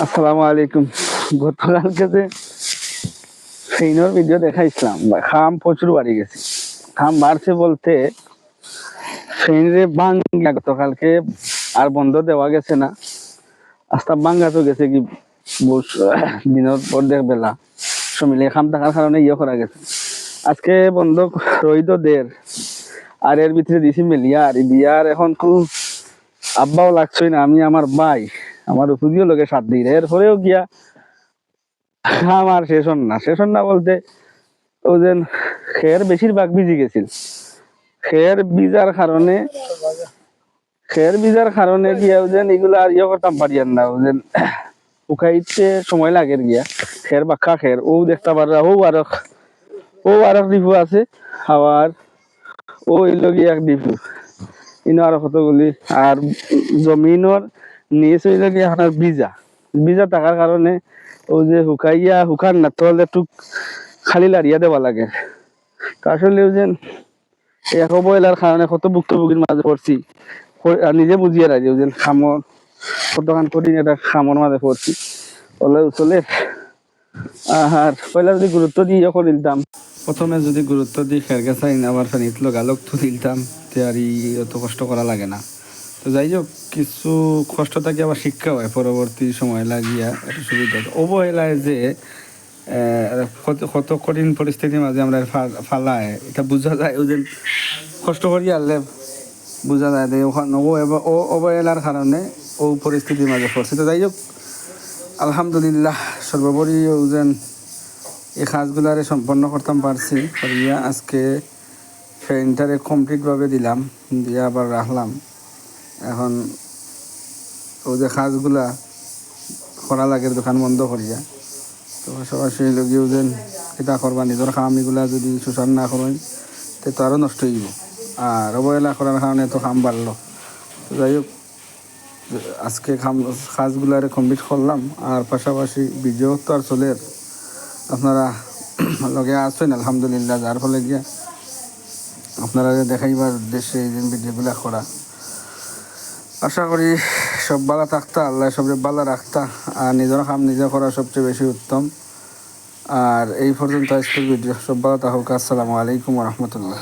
আসসালামু আলাইকুম। গতকালকে যে ট্রেনের ভিডিও দেখাইছিলাম, খাম প্রচুর বাড়ি গেছে। খাম বাড়ছে বলতে ট্রেনে বাঙ্গা গতকালকে আর বন্ধ দেওয়া গেছে না, আস্তা বাঙ্গা তো গেছে কি দিনের অর্ধেক বেলা সমিলে খাম থাকার কারণে করা গেছে। আজকে বন্ধ রইদ দের আর এর ভিতরে দিছি মিলিয়ার বিয়ার। এখন খুব আব্বাও লাগছই না, আমি আমার ভাই আমার উপদিও লোকে 7 দিন এরপরেও গিয়া আমার শেষ না বলতে ও যে খের বেশিরভাগ ভিজি গেছিল। খের বিজার কারণে গিয়া ওজন এগুলা আর করতাম পারিয়ান না, ওজন শুকাইতে সময় লাগে গিয়া। খের বাক্কা খের ও দেখতে পারা ও আরো ডিপু আছে, আবার ও হইল গিয়া এক ডিপু ইনো আরো কতগুলি। আর জমিনের নিচ হইল গিয়া আপনার বিজা থাকার কারণে ও যে শুকান না তো একটু খালি লাড়িয়া দেওয়া লাগে। তো আসলে ও যে এক অবহেলার কারণে কত ভুক্তভোগীর মাঝে পড়ছি, আর নিজে বুঝিয়ে রাজি ও যে খামর কতখান কঠিন একটা খামর মাঝে পড়ছি ওলে চলে। আর পয়লা যদি গুরুত্ব দিয়ে করে দিতাম, প্রথমে যদি গুরুত্ব দিই খের গেছাই আবার ফেনিত লোক তো দিতাম, তে আর অত কষ্ট করা লাগে না। তো যাই হোক, কিছু কষ্ট থাকে আবার শিক্ষা হয় পরবর্তী সময় লাগিয়া, একটা সুবিধা। অবহেলায় যে কত কঠিন পরিস্থিতির মাঝে আমরা ফালায় এটা বোঝা যায়। ও যে কষ্ট করিয়া আনলে বোঝা যায় যে ওখানে ও অবহেলার কারণে ও পরিস্থিতির মাঝে পড়ছে। তো যাই হোক, আলহামদুলিল্লাহ সর্বোপরি ও যেন এই কাজগুলারে সম্পন্ন করতাম পারছি করিয়া আজকে ফ্যানটারে কমপ্লিটভাবে দিলাম, দিয়ে আবার রাখলাম। এখন ও যে কাজগুলা করা লাগে দোকান বন্ধ করিয়া, তো পাশাপাশি লগিয়েও যেন এটা করবা নিজের কাম এগুলা যদি শোষণ না করেন তো আরও নষ্ট হইব। আর অবহেলা করার কারণে তো কাম বাড়লো। তো যাই হোক, আজকে কাজগুলারে কমপ্লিট করলাম। আর পাশাপাশি ভিডিও তো আর চলে, আপনারা লগে আসছেন আলহামদুলিল্লাহ, যার ফলে গিয়া আপনারা দেখাইবার উদ্দেশ্যে এই দিন ভিডিওগুলা করা। আশা করি সব ভালো থাকতা, আল্লাহ সবরে ভালো রাখতা, আর নিজের কাম নিজে করা সবচেয়ে বেশি উত্তম। আর এই পর্যন্ত আজকের ভিডিও, সব ভালো থাকুক। আসসালামু আলাইকুম রহমতুল্লাহ।